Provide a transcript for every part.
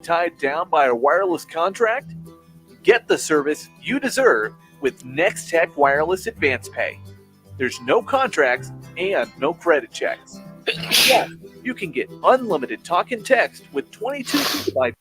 Tied down by a wireless contract? Get the service you deserve with Next-Tech Wireless Advance Pay. There's no contracts and no credit checks. Yeah, you can get unlimited talk and text with 22 gigabytes.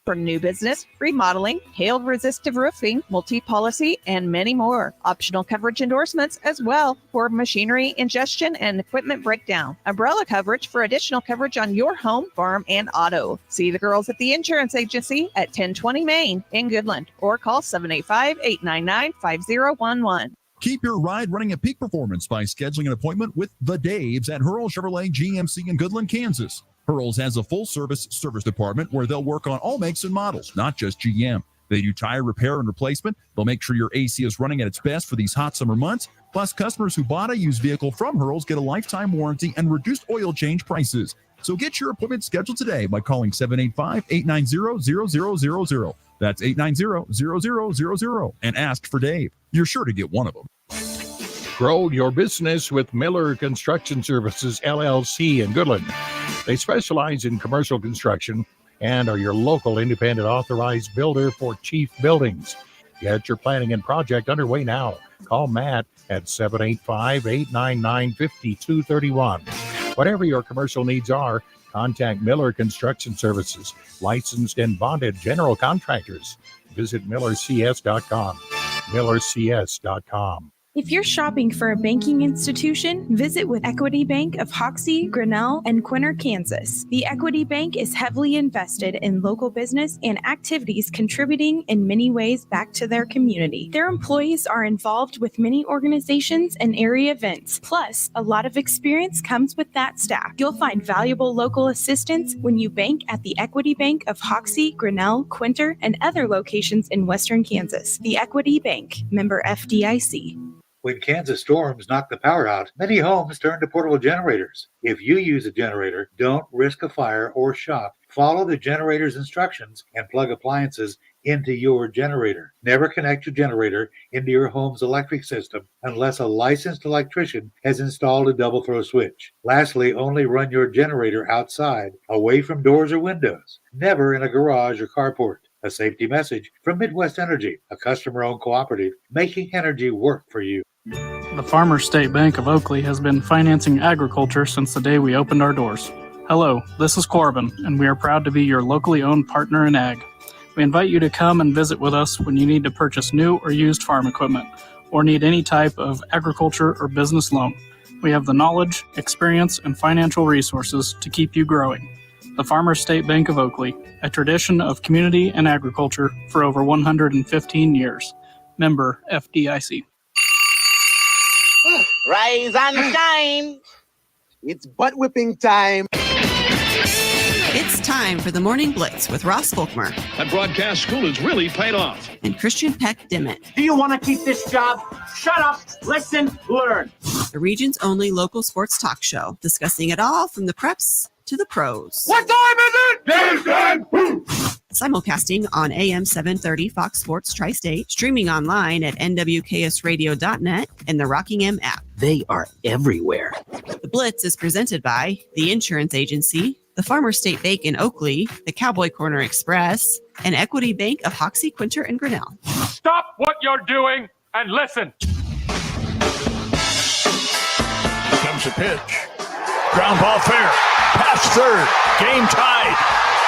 For new business, remodeling, hail-resistive roofing, multi-policy, and many more. Optional coverage endorsements as well for machinery ingestion and equipment breakdown. Umbrella coverage for additional coverage on your home, farm, and auto. See the girls at the insurance agency at 1020 Main in Goodland or call 785-899-5011. Keep your ride running at peak performance by scheduling an appointment with the Daves at Hurl Chevrolet GMC in Goodland, Kansas. Hurl's has a full-service department where they'll work on all makes and models, not just GM. They do tire repair and replacement. They'll make sure your AC is running at its best for these hot summer months. Plus, customers who bought a used vehicle from Hurl's get a lifetime warranty and reduced oil change prices. So get your appointment scheduled today by calling 785-890-0000. That's 890-0000 and ask for Dave. You're sure to get one of them. Grow your business with Miller Construction Services, LLC in Goodland. They specialize in commercial construction and are your local independent authorized builder for Chief Buildings. Get your planning and project underway now. Call Matt at 785-899-5231. Whatever your commercial needs are, contact Miller Construction Services, licensed and bonded general contractors. Visit millercs.com. millercs.com. If you're shopping for a banking institution, visit with Equity Bank of Hoxie, Grinnell, and Quinter, Kansas. The Equity Bank is heavily invested in local business and activities contributing in many ways back to their community. Their employees are involved with many organizations and area events. Plus, a lot of experience comes with that staff. You'll find valuable local assistance when you bank at the Equity Bank of Hoxie, Grinnell, Quinter, and other locations in Western Kansas. The Equity Bank, member FDIC. When Kansas storms knock the power out, many homes turn to portable generators. If you use a generator, don't risk a fire or shock. Follow the generator's instructions and plug appliances into your generator. Never connect your generator into your home's electric system unless a licensed electrician has installed a double throw switch. Lastly, only run your generator outside, away from doors or windows, never in a garage or carport. A safety message from Midwest Energy, a customer-owned cooperative making energy work for you. The Farmers State Bank of Oakley has been financing agriculture since the day we opened our doors. Hello, this is Corbin, and we are proud to be your locally owned partner in ag. We invite you to come and visit with us when you need to purchase new or used farm equipment, or need any type of agriculture or business loan. We have the knowledge, experience, and financial resources to keep you growing. The Farmers State Bank of Oakley, a tradition of community and agriculture for over 115 years. Member FDIC. Rise and shine. It's butt whipping time. It's time for the Morning Blitz with Ross Volkmer. That broadcast school has really paid off. And Christian Peck-Dimit. Do you want to keep this job? Shut up, listen, learn. The region's only local sports talk show, discussing it all from the preps to the pros. What time is it? Game time. Simulcasting on AM 730 Fox Sports Tri-State, streaming online at nwksradio.net and the Rockingham app. They are everywhere. The Blitz is presented by the Insurance Agency, the Farmers State Bank in Oakley, the Cowboy Corner Express, and Equity Bank of Hoxie, Quinter, and Grinnell. Stop what you're doing and listen. Here comes the pitch. Ground ball fair. Past third. Game tied.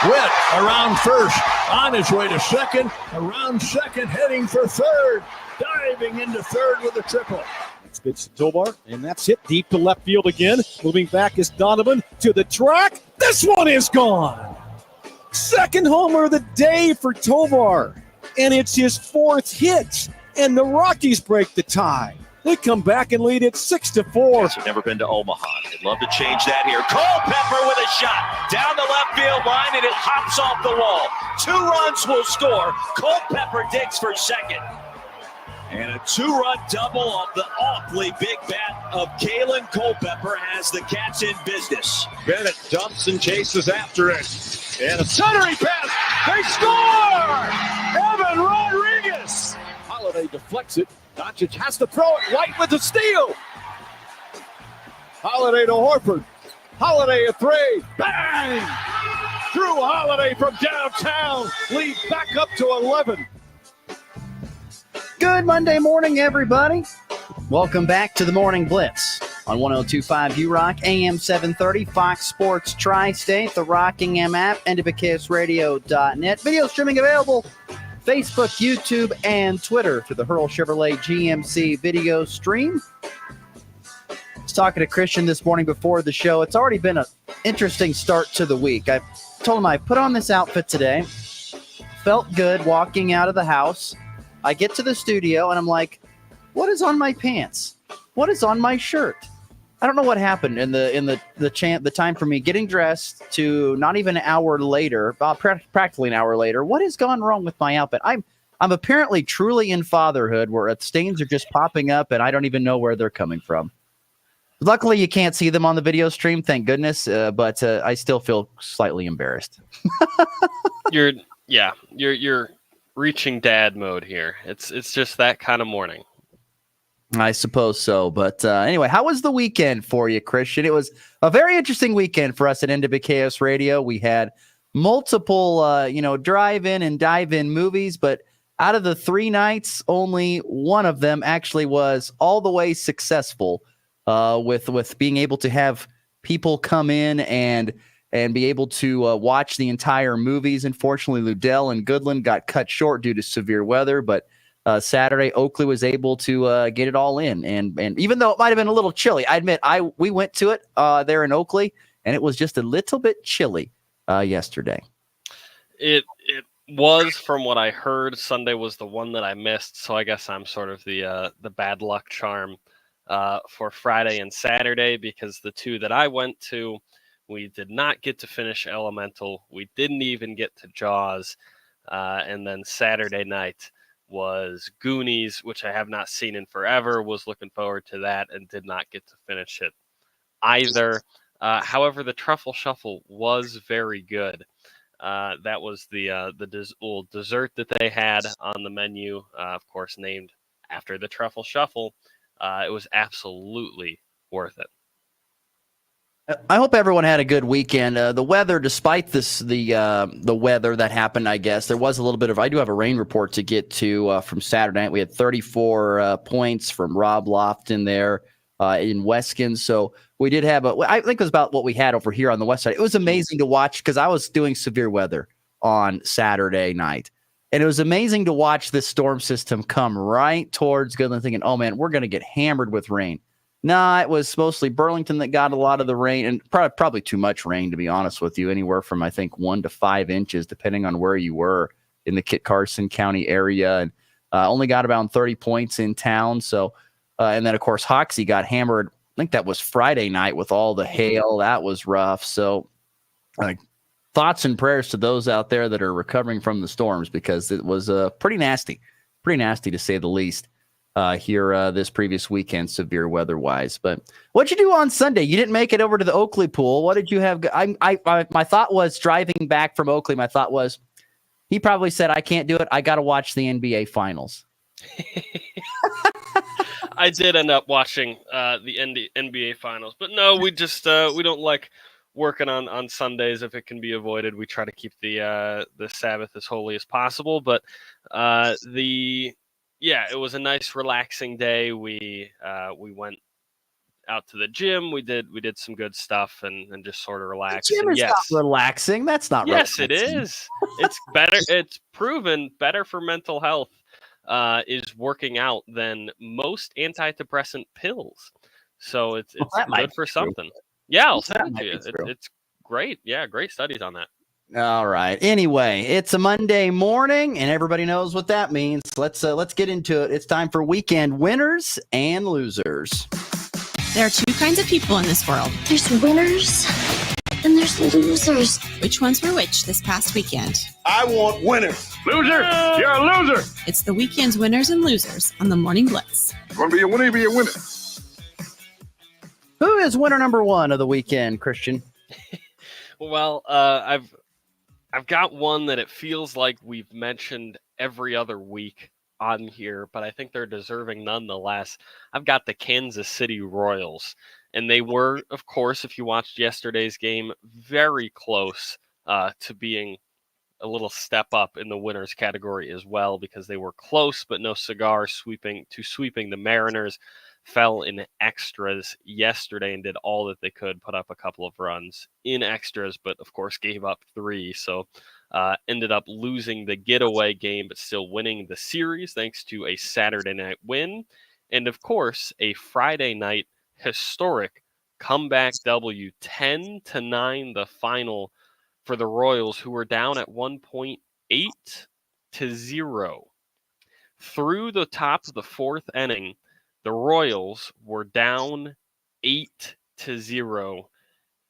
Witt around first. On his way to second. Around second. Heading for third. Diving into third with a triple. It's pitched to Tovar, and that's hit deep to left field again. Moving back is Donovan to the track. This one is gone. Second homer of the day for Tovar, and it's his fourth hit, and the Rockies break the tie. They come back and lead it 6-4. Yes, never been to Omaha. They'd love to change that here. Culpepper with a shot down the left field line, and it hops off the wall. 2 runs will score. Culpepper digs for second. And a 2-run double of the awfully big bat of Kalen Culpepper has the Cats in business. Bennett dumps and chases after it. And a centering pass. They score! Evan Rodriguez. Holiday deflects it. Doncic has to throw it. White with the steal. Holiday to Horford. Holiday a 3. Bang! Drew Holiday from downtown. Lead back up to 11. Good Monday morning, everybody. Welcome back to the Morning Blitz on 102.5 URock, AM 730, Fox Sports Tri-State, the Rockingham app, NWKSradio.net. Video streaming available, Facebook, YouTube, and Twitter through the Hurl Chevrolet GMC video stream. I was talking to Christian this morning before the show. It's already been an interesting start to the week. I told him I put on this outfit today, felt good walking out of the house. I get to the studio and I'm like, what is on my pants? What is on my shirt? I don't know what happened in the time for me getting dressed to not even an hour later, practically an hour later. What has gone wrong with my outfit? I'm apparently truly in fatherhood where stains are just popping up and I don't even know where they're coming from. Luckily, you can't see them on the video stream, thank goodness. But I still feel slightly embarrassed. You're reaching dad mode here. It's just that kind of morning. I suppose so. But anyway, how was the weekend for you, Christian? It was a very interesting weekend for us at NWKS Radio. We had multiple, drive-in and dive-in movies, but out of the 3 nights, only one of them actually was all the way successful with being able to have people come in and be able to watch the entire movies. Unfortunately, Ludell and Goodland got cut short due to severe weather, but Saturday, Oakley was able to get it all in. And even though it might have been a little chilly, I admit we went to it there in Oakley, and it was just a little bit chilly yesterday. It was, from what I heard. Sunday was the one that I missed, so I guess I'm sort of the bad luck charm for Friday and Saturday, because the 2 that I went to, we did not get to finish Elemental. We didn't even get to Jaws. And then Saturday night was Goonies, which I have not seen in forever. Was looking forward to that and did not get to finish it either. However, the Truffle Shuffle was very good. That was the little dessert that they had on the menu, of course, named after the Truffle Shuffle. It was absolutely worth it. I hope everyone had a good weekend. The weather, despite the weather that happened, I guess, there was a little bit of, I do have a rain report to get to from Saturday night. We had 34 points from Rob Lofton there in Weskin. So we did have I think it was about what we had over here on the west side. It was amazing to watch because I was doing severe weather on Saturday night. And it was amazing to watch this storm system come right towards Goodland, thinking, oh man, we're going to get hammered with rain. Nah, it was mostly Burlington that got a lot of the rain, and probably too much rain, to be honest with you, anywhere from, I think, 1 to 5 inches, depending on where you were in the Kit Carson County area, and only got about 30 points in town. So, and then, of course, Hoxie got hammered. I think that was Friday night with all the hail. That was rough. So thoughts and prayers to those out there that are recovering from the storms, because it was pretty nasty to say the least. Here this previous weekend, severe weather-wise. But what'd you do on Sunday? You didn't make it over to the Oakley pool. What did you have? My thought was, driving back from Oakley, my thought was, he probably said, I can't do it. I got to watch the NBA Finals. I did end up watching the NBA Finals. But no, we just we don't like working on Sundays if it can be avoided. We try to keep the Sabbath as holy as possible. But it was a nice, relaxing day. We went out to the gym. We did some good stuff and just sort of relaxed. The gym is not relaxing. That's not yes, relaxing. It is. It's better. It's proven better for mental health is working out than most antidepressant pills. So it's good for something. Yeah, I'll send it to you. It's great. Yeah, great studies on that. All right. Anyway, it's a Monday morning, and everybody knows what that means. Let's get into it. It's time for weekend winners and losers. There are 2 kinds of people in this world. There's winners And there's losers. Which ones were which this past weekend? I want winners. Loser! You're a loser! It's the weekend's winners and losers on the Morning Blitz. You want to be a winner, be a winner. Who is winner number one of the weekend, Christian? Well, I've got one that it feels like we've mentioned every other week on here, but I think they're deserving nonetheless. I've got the Kansas City Royals, and they were, of course, if you watched yesterday's game, very close to being a little step up in the winners category as well, because they were close, but no cigar sweeping the Mariners. Fell in extras yesterday and did all that they could, put up a couple of runs in extras, but of course gave up 3. So ended up losing the getaway game, but still winning the series thanks to a Saturday night win. And of course, a Friday night historic comeback W, 10-9, the final for the Royals, who were down at 1.8-0. Through the top of the 4th inning, the Royals were down 8-0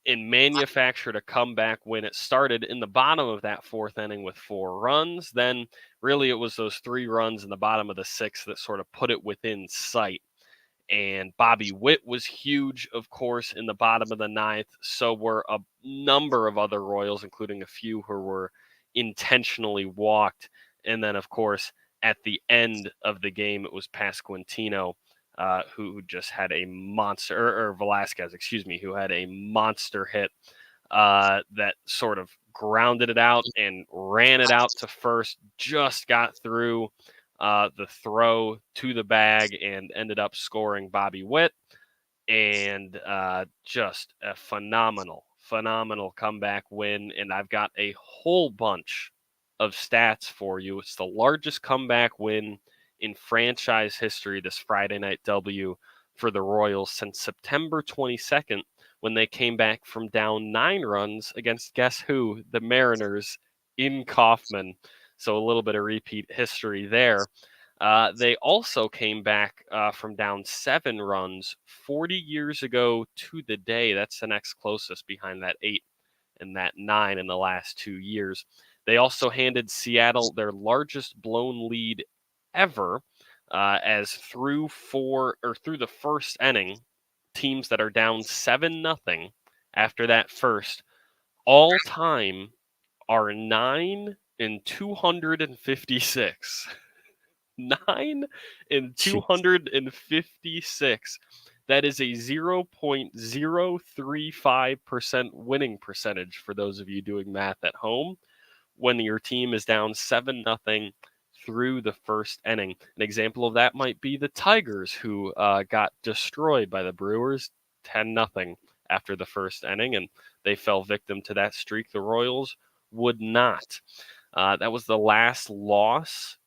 and manufactured a comeback win. It started in the bottom of that 4th inning with 4 runs. Then really it was those 3 runs in the bottom of the 6th that sort of put it within sight. And Bobby Witt was huge, of course, in the bottom of the 9th. So were a number of other Royals, including a few who were intentionally walked. And then, of course, at the end of the game, it was Pasquantino who just had a monster, or Velasquez, who had a monster hit that sort of grounded it out and ran it out to first, just got through the throw to the bag and ended up scoring Bobby Witt. And just a phenomenal comeback win. And I've got a whole bunch of stats for you. It's the largest comeback win in franchise history, this Friday night W for the Royals, since September 22nd, when they came back from down 9 runs against, guess who? The Mariners in Kauffman. So a little bit of repeat history there. They also came back from down 7 runs 40 years ago to the day. That's the next closest behind that 8 and that 9 in the last 2 years. They also handed Seattle their largest blown lead ever, as through the first inning, teams that are down 7-0 after that first, all time are 9-256. 9-256. That is a 0.035% winning percentage for those of you doing math at home when your team is down 7-0 through the first inning. An example of that might be the Tigers, who got destroyed by the Brewers 10-0 after the first inning, and they fell victim to that streak. The Royals would not. That was the last loss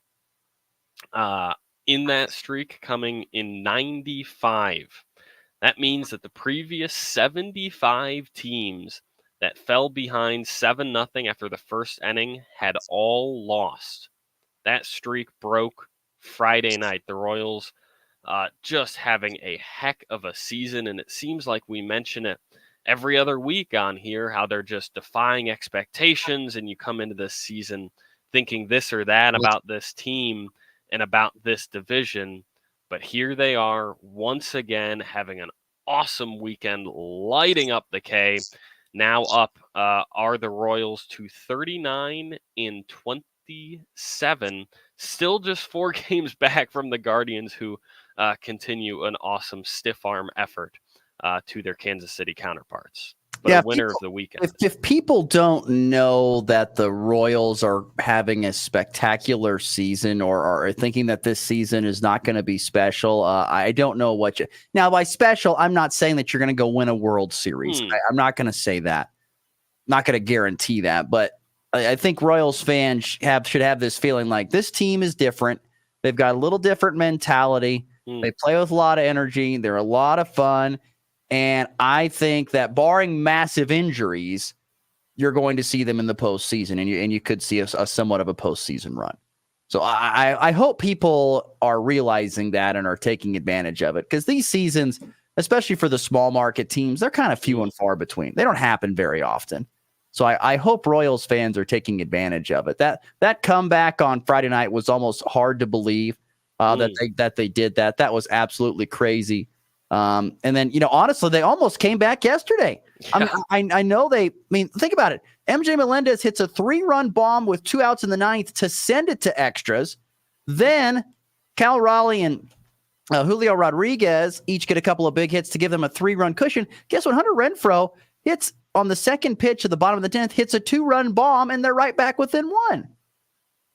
in that streak, coming in 95. That means that the previous 75 teams that fell behind 7-0 after the first inning had all lost. That streak broke Friday night. The Royals just having a heck of a season, and it seems like we mention it every other week on here, how they're just defying expectations, and you come into this season thinking this or that about this team and about this division. But here they are once again having an awesome weekend, lighting up the K. Now up are the Royals to 39-27, still just 4 games back from the Guardians, who continue an awesome stiff arm effort to their Kansas City counterparts. But a winner of the weekend. If people don't know that the Royals are having a spectacular season, or are thinking that this season is not going to be special, I don't know what you. Now, by special, I'm not saying that you're going to go win a World Series. I'm not going to say that. I'm not going to guarantee that, but I think Royals fans should have this feeling like this team is different. They've got a little different mentality. They play with a lot of energy. They're a lot of fun. And I think that barring massive injuries, you're going to see them in the postseason, and you could see a somewhat of a postseason run. So I hope people are realizing that and are taking advantage of it, because these seasons, especially for the small market teams, they're kind of few and far between. They don't happen very often. So I hope Royals fans are taking advantage of it. That comeback on Friday night was almost hard to believe that they did that. That was absolutely crazy. And then, honestly, they almost came back yesterday. Yeah. I know think about it. MJ Melendez hits a 3-run bomb with 2 outs in the 9th to send it to extras. Then Cal Raleigh and Julio Rodriguez each get a couple of big hits to give them a 3-run cushion. Guess what? Hunter Renfroe hits on the second pitch at the bottom of the 10th, hits a 2-run bomb, and they're right back within 1.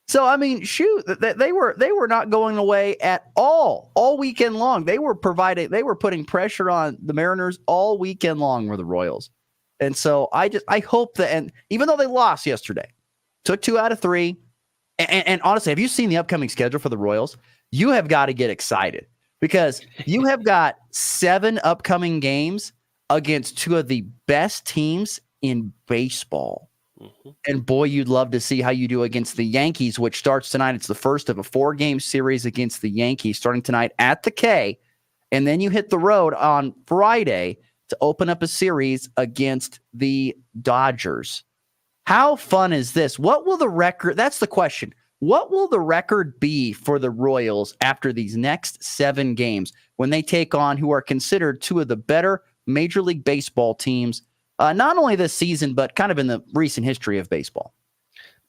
So, shoot, they were not going away at all weekend long. They were putting pressure on the Mariners all weekend long were the Royals. And so I hope that, and even though they lost yesterday, took 2 out of 3, and honestly, have you seen the upcoming schedule for the Royals? You have got to get excited because you have got 7 upcoming games against 2 of the best teams in baseball. Mm-hmm. And boy, you'd love to see how you do against the Yankees, which starts tonight. It's the first of a 4-game series against the Yankees starting tonight at the K. And then you hit the road on Friday to open up a series against the Dodgers. How fun is this? What will the record? That's the question. What will the record be for the Royals after these next 7 games when they take on who are considered 2 of the better Major League Baseball teams, not only this season, but kind of in the recent history of baseball?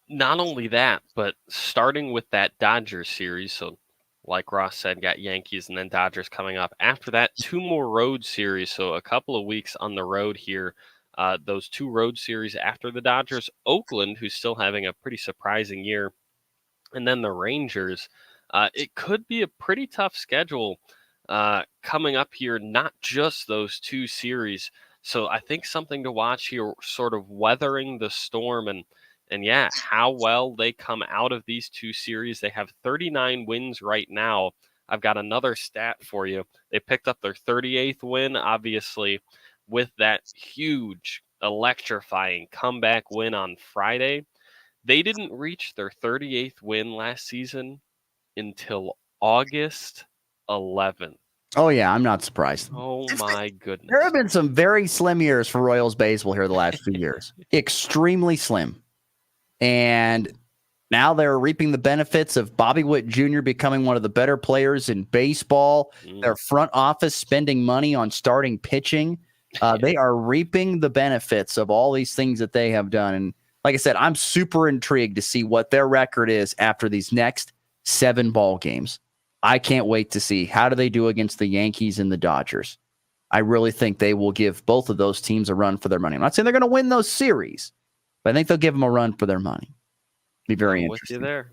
Not only that, but starting with that Dodgers series, so like Ross said, got Yankees and then Dodgers coming up. After that, 2 more road series, so a couple of weeks on the road here. Those 2 road series after the Dodgers, Oakland, who's still having a pretty surprising year, and then the Rangers. It could be a pretty tough schedule coming up here, not just those 2 series. So I think something to watch here, sort of weathering the storm and yeah, how well they come out of these 2 series. They have 39 wins right now. I've got another stat for you. They picked up their 38th win, obviously, with that huge, electrifying comeback win on Friday. They didn't reach their 38th win last season until August 11th. Oh, yeah, I'm not surprised. Oh, my goodness. There have been some very slim years for Royals baseball here the last few years. Extremely slim. And now they're reaping the benefits of Bobby Witt Jr. becoming one of the better players in baseball. Their front office spending money on starting pitching. They are reaping the benefits of all these things that they have done. And like I said, I'm super intrigued to see what their record is after these next 7 ball games. I can't wait to see how do they do against the Yankees and the Dodgers. I really think they will give both of those teams a run for their money. I'm not saying they're going to win those series, but I think they'll give them a run for their money. Be very interesting. With you there.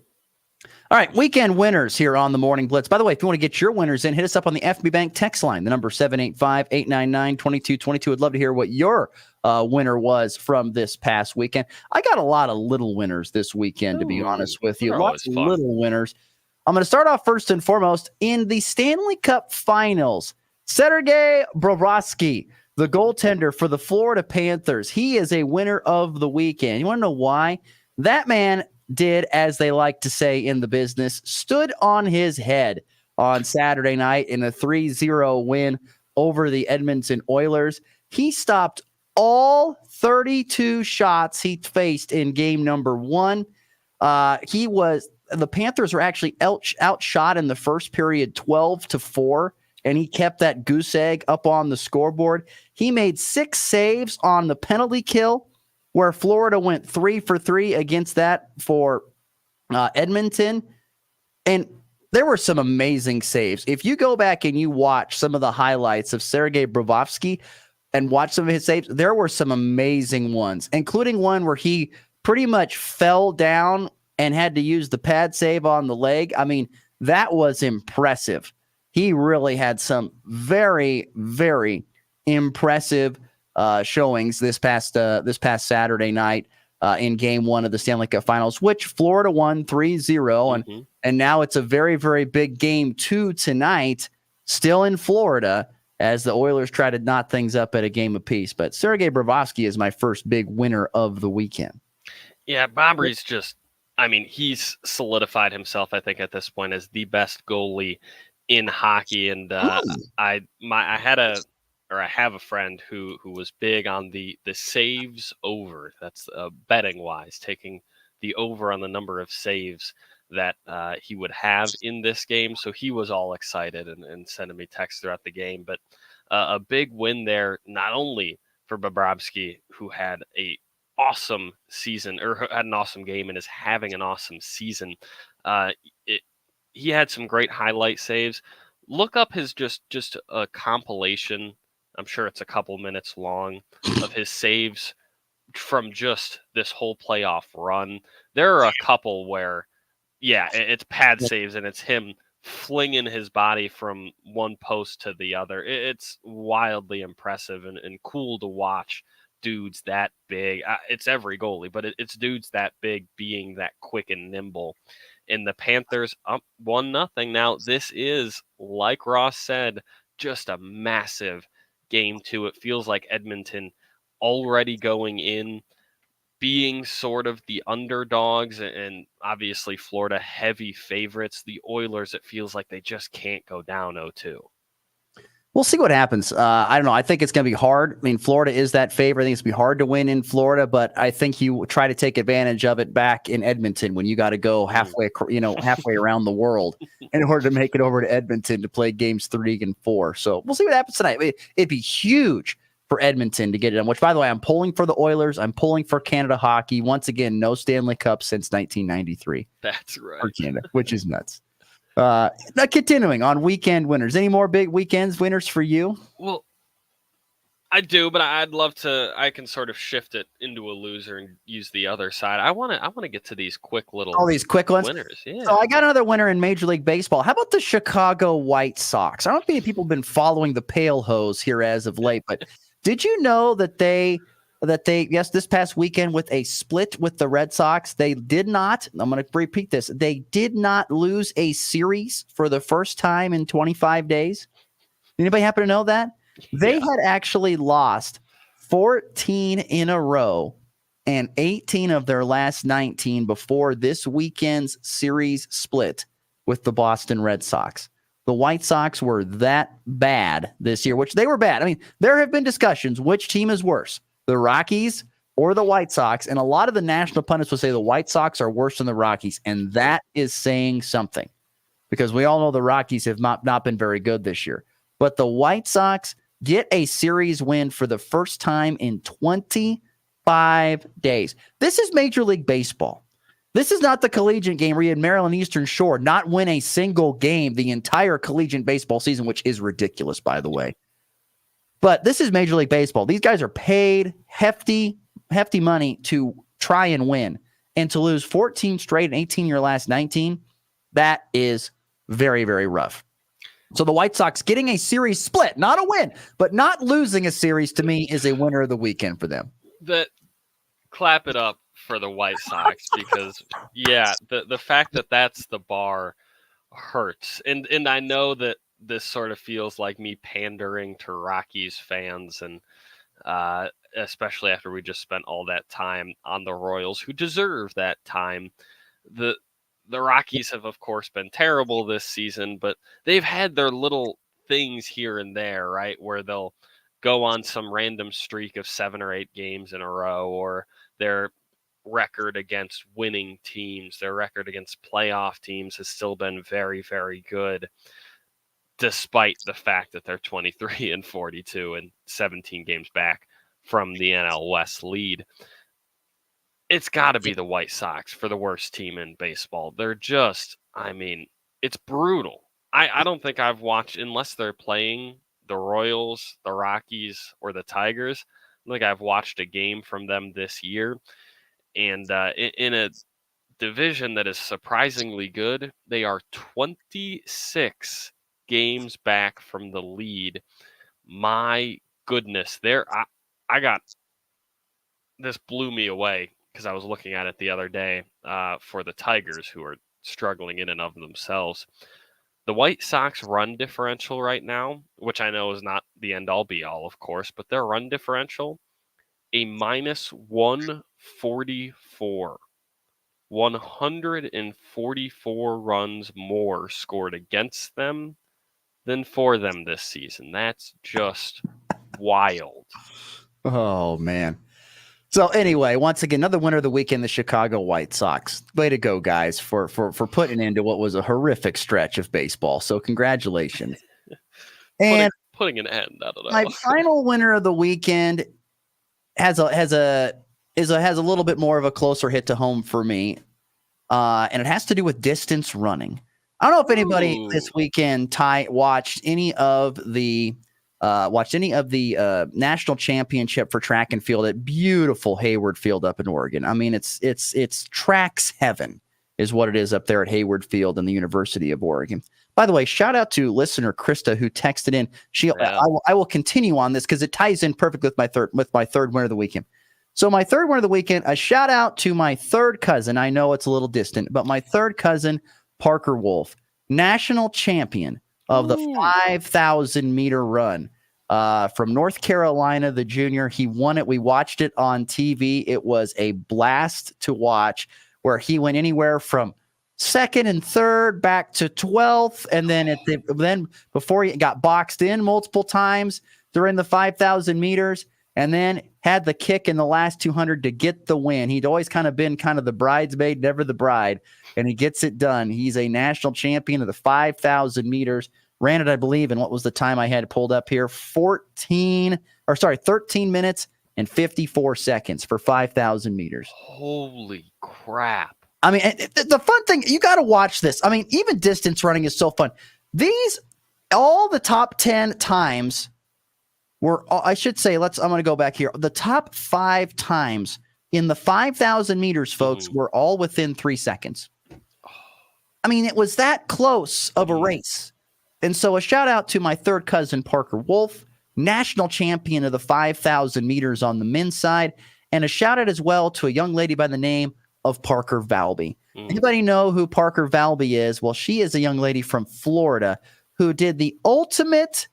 All right, weekend winners here on the Morning Blitz. By the way, if you want to get your winners in, hit us up on the FB Bank text line. The number 785-899-2222. I'd love to hear what your winner was from this past weekend. I got a lot of little winners this weekend, to be honest with you. Lots of little winners. I'm going to start off first and foremost in the Stanley Cup Finals. Sergei Bobrovsky, the goaltender for the Florida Panthers. He is a winner of the weekend. You want to know why? That man did, as they like to say in the business, stood on his head on Saturday night in a 3-0 win over the Edmonton Oilers. He stopped all 32 shots he faced in game number 1. The Panthers were actually outshot in the first period 12-4, and he kept that goose egg up on the scoreboard. He made 6 saves on the penalty kill, where Florida went 3 for 3 against that for Edmonton. And there were some amazing saves. If you go back and you watch some of the highlights of Sergei Bobrovsky and watch some of his saves, there were some amazing ones, including one where he pretty much fell down and had to use the pad save on the leg. I mean, that was impressive. He really had some very, very impressive showings this past Saturday night in Game 1 of the Stanley Cup Finals, which Florida won 3-0, and now it's a very, very big Game 2 tonight, still in Florida, as the Oilers try to knot things up at a game apiece. But Sergei Bobrovsky is my first big winner of the weekend. Yeah, Bobry's just, I mean, he's solidified himself, I think, at this point as the best goalie in hockey. And I had a I have a friend who was big on the saves over. That's betting wise, taking the over on the number of saves that he would have in this game. So he was all excited and sending me texts throughout the game. But a big win there, not only for Bobrovsky, who had a awesome season or had an awesome game and is having an awesome season. He had some great highlight saves. Look up his just a compilation. I'm sure it's a couple minutes long of his saves from just this whole playoff run. There are a couple where, yeah, it's pad saves and it's him flinging his body from one post to the other. It's wildly impressive and cool to watch dudes that big. It's every goalie, but it's dudes that big being that quick and nimble. And the Panthers up 1-0. Now, this is, like Ross said, just a massive game two. It feels like Edmonton already going in, being sort of the underdogs, and obviously Florida heavy favorites. The Oilers, it feels like they just can't go down 0-2. We'll see what happens. I don't know. I think it's going to be hard. I mean, Florida is that favorite. I think it's going to be hard to win in Florida, but I think you try to take advantage of it back in Edmonton when you got to go halfway around the world in order to make it over to Edmonton to play games 3 and 4. So we'll see what happens tonight. It'd be huge for Edmonton to get it done, which, by the way, I'm pulling for the Oilers. I'm pulling for Canada hockey. Once again, no Stanley Cup since 1993. That's right. For Canada, which is nuts. Now continuing on weekend winners. Any more big weekends winners for you? Well, I do, but I'd love to. I can sort of shift it into a loser and use the other side. I want to get to these quick little these quick ones. Winners. Yeah. So I got another winner in Major League Baseball. How about the Chicago White Sox? I don't think people have been following the Pale Hose here as of late, but did you know that they this past weekend with a split with the Red Sox, they did not, I'm going to repeat this, they did not lose a series for the first time in 25 days. Anybody happen to know that? They had actually lost 14 in a row and 18 of their last 19 before this weekend's series split with the Boston Red Sox. The White Sox were that bad this year, which they were bad. I mean, there have been discussions which team is worse, the Rockies or the White Sox, and a lot of the national pundits will say the White Sox are worse than the Rockies, and that is saying something because we all know the Rockies have not been very good this year. But the White Sox get a series win for the first time in 25 days. This is Major League Baseball. This is not the collegiate game where you had Maryland Eastern Shore not win a single game the entire collegiate baseball season, which is ridiculous, by the way. But this is Major League Baseball. These guys are paid hefty money to try and win. And to lose 14 straight and 18 your last 19, that is very, very rough. So the White Sox getting a series split, not a win, but not losing a series to me is a winner of the weekend for them. Clap it up for the White Sox because, yeah, the fact that that's the bar hurts. And I know that this sort of feels like me pandering to Rockies fans, and especially after we just spent all that time on the Royals, who deserve that time. The Rockies have, of course, been terrible this season, but they've had their little things here and there, right, where they'll go on some random streak of 7 or 8 games in a row, or their record against winning teams, their record against playoff teams has still been very, very good, despite the fact that they're 23 and 42 and 17 games back from the NL West lead. It's got to be the White Sox for the worst team in baseball. They're just, I mean, it's brutal. I don't think I've watched, unless they're playing the Royals, the Rockies, or the Tigers, I don't think I've watched a game from them this year. And in a division that is surprisingly good, they are 26 games back from the lead. My goodness, I got this blew me away because I was looking at it the other day for the Tigers, who are struggling in and of themselves. The White Sox run differential right now, which I know is not the end all be all, of course, but their run differential, a minus 144. 144 runs more scored against them than for them this season. That's just wild. Oh, man. So anyway, once again, another winner of the weekend, the Chicago White Sox. Way to go, guys, for putting into what was a horrific stretch of baseball. So congratulations. And putting an end. I don't know. my final winner of the weekend has a little bit more of a closer hit to home for me, and it has to do with distance running. I don't know if anybody this weekend watched any of the national championship for track and field at beautiful Hayward Field up in Oregon. I mean, it's tracks heaven is what it is up there at Hayward Field in the University of Oregon. By the way, shout out to listener Krista who texted in. I will continue on this because it ties in perfectly with my third winner of the weekend. So my third winner of the weekend, a shout out to my third cousin. I know it's a little distant, but my third cousin, Parker Wolf, national champion of the 5,000 meter run from North Carolina, the junior. He won it. We watched it on TV. It was a blast to watch, where he went anywhere from second and third back to 12th. And then before he got boxed in multiple times during the 5,000 meters, and then had the kick in the last 200 to get the win. He'd always kind of been the bridesmaid, never the bride, and he gets it done. He's a national champion of the 5,000 meters. Ran it, I believe, in what was the time I had pulled up here? 13 minutes and 54 seconds for 5,000 meters. Holy crap. I mean, the fun thing, you got to watch this. I mean, even distance running is so fun. All the top 10 times were, I should say, I'm going to go back here. The top 5 times in the 5,000 meters, folks, were all within 3 seconds. I mean, it was that close of a race. And so a shout out to my third cousin, Parker Wolf, national champion of the 5,000 meters on the men's side. And a shout out as well to a young lady by the name of Parker Valby. Anybody know who Parker Valby is? Well, she is a young lady from Florida who did the ultimate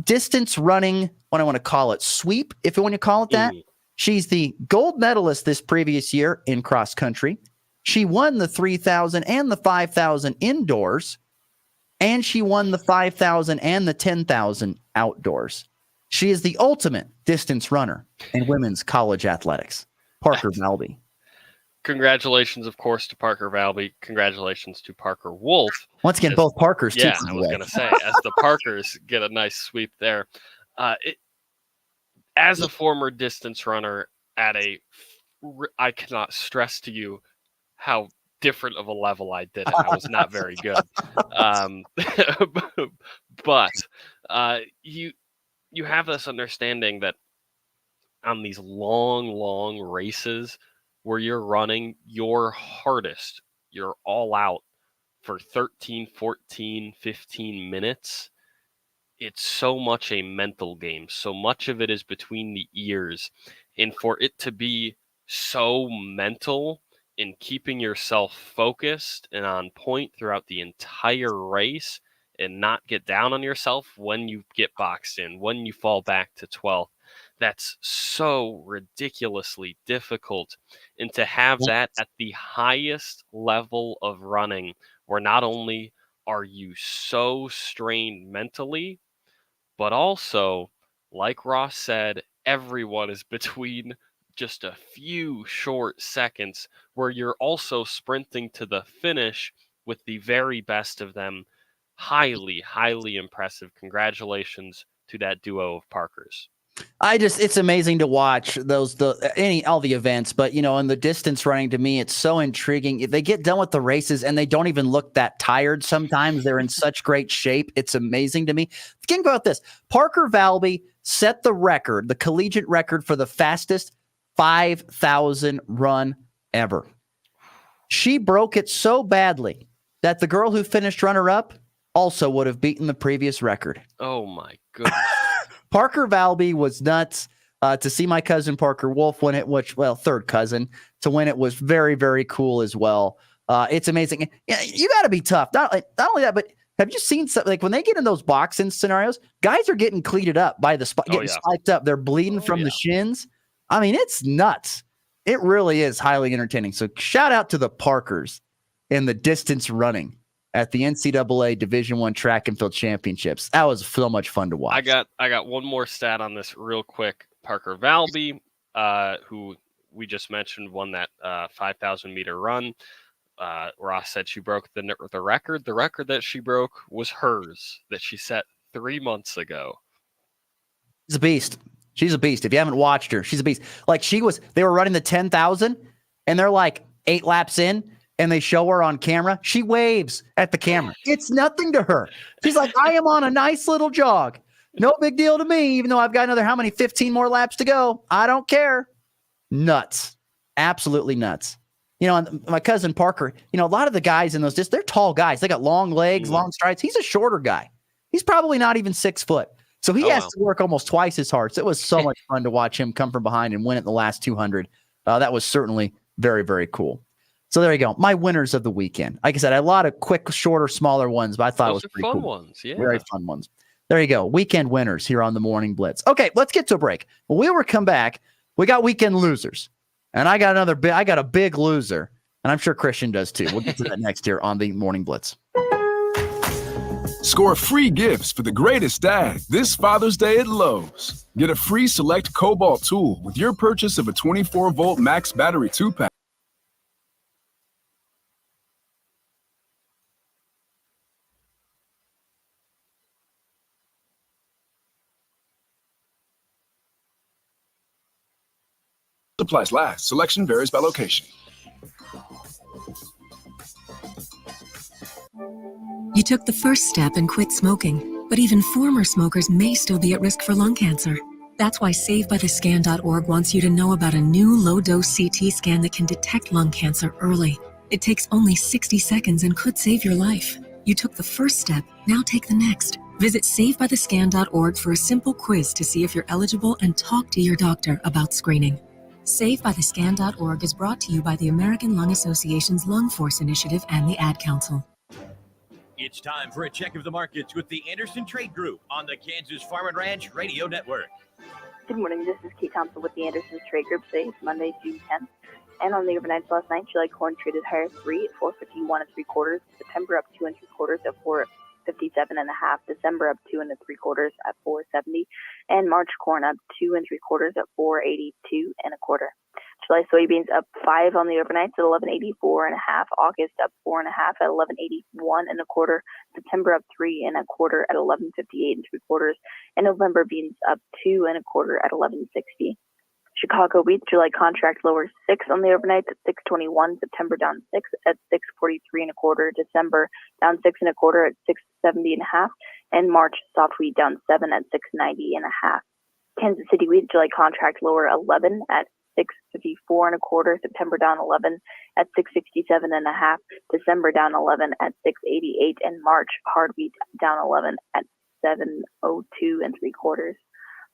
distance running, what I want to call it, sweep, if you want to call it that. She's the gold medalist this previous year in cross country. She won the 3,000 and the 5,000 indoors, and she won the 5,000 and the 10,000 outdoors. She is the ultimate distance runner in women's college athletics. Parker Valby. Congratulations, of course, to Parker Valby. Congratulations to Parker Wolf. Once again, both Parkers, too. Yeah, I was going to say, as the Parkers get a nice sweep there. As a former distance runner I cannot stress to you how different of a level I did it. I was not very good. But you have this understanding that on these long races where you're running your hardest, you're all out for 13, 14, 15 minutes, it's so much a mental game. So much of it is between the ears. And for it to be so mental in keeping yourself focused and on point throughout the entire race and not get down on yourself when you get boxed in, when you fall back to 12th, that's so ridiculously difficult. And to have that at the highest level of running, where not only are you so strained mentally, but also, like Ross said, everyone is between just a few short seconds, where you're also sprinting to the finish with the very best of them. Highly, highly impressive. Congratulations to that duo of Parkers. It's amazing to watch all the events, but in the distance running, to me, it's so intriguing. If they get done with the races and they don't even look that tired, sometimes they're in such great shape. It's amazing to me. Think about this. Parker Valby set the record, the collegiate record for the fastest 5,000 run ever. She broke it so badly that the girl who finished runner-up also would have beaten the previous record. Oh my goodness. Parker Valby was nuts. To see my cousin Parker Wolf win it, third cousin, to win it was very, very cool as well. It's amazing. Yeah, you got to be tough. Not only that, but have you seen something like when they get in those boxing scenarios, guys are getting cleated up by the getting spiked up. They're bleeding from the shins. I mean, it's nuts. It really is highly entertaining. So shout out to the Parkers in the distance running at the NCAA Division I Track and Field Championships. That was so much fun to watch. I got one more stat on this real quick. Parker Valby, who we just mentioned, won that 5,000 meter run. Ross said she broke the record. The record that she broke was hers that she set 3 months ago. She's a beast. She's a beast. If you haven't watched her, she's a beast. Like they were running the 10,000 and they're like 8 laps in and they show her on camera. She waves at the camera. It's nothing to her. She's like, I am on a nice little jog. No big deal to me, even though I've got another 15 more laps to go. I don't care. Nuts. Absolutely nuts. You know, my cousin Parker, you know, a lot of the guys in those, they're tall guys. They got long legs, long strides. He's a shorter guy. He's probably not even 6 foot. So he has to work almost twice as hard. So it was so much fun to watch him come from behind and win it in the last 200. That was certainly very, very cool. So there you go. My winners of the weekend. Like I said, I had a lot of quick, shorter, smaller ones, but I thought it was pretty fun cool. ones. Yeah. Very fun ones. There you go. Weekend winners here on the Morning Blitz. Okay, let's get to a break. When we come back, we got weekend losers. And I got a big loser. And I'm sure Christian does too. We'll get to that next here on the Morning Blitz. Score free gifts for the greatest dad this Father's Day at Lowe's. Get a free Select Cobalt tool with your purchase of a 24-volt max battery 2-pack. Supplies last. Selection varies by location. You took the first step and quit smoking, but even former smokers may still be at risk for lung cancer. That's why SaveByTheScan.org wants you to know about a new low-dose CT scan that can detect lung cancer early. It takes only 60 seconds and could save your life. You took the first step, now take the next. Visit SaveByTheScan.org for a simple quiz to see if you're eligible and talk to your doctor about screening. SaveByTheScan.org is brought to you by the American Lung Association's Lung Force Initiative and the Ad Council. It's time for a check of the markets with the Anderson Trade Group on the Kansas Farm and Ranch Radio Network. Good morning. This is Kate Thompson with the Anderson Trade Group. Today is Monday, June 10th. And on the overnights last night, July corn traded higher 3 at 451 3/4. September up 2 3/4 at 457 1/2. December up 2 3/4 at 470. And March corn up 2 3/4 at 482 1/4. July soybeans up 5 on the overnights at 1184 1/2. August up 4 1/2 at 1181 1/4. September up 3 1/4 at 1158 3/4. And November beans up 2 1/4 at 1160. Chicago wheat July contract lower 6 on the overnights at 621. September down 6 at 643 1/4. December down 6 1/4 at 670 1/2. And March soft wheat down 7 at 690 1/2. Kansas City wheat July contract lower 11 at 654 1/4. September down 11 at 667 1/2. December down 11 at 688. And March hard wheat down 11 at 702 3/4.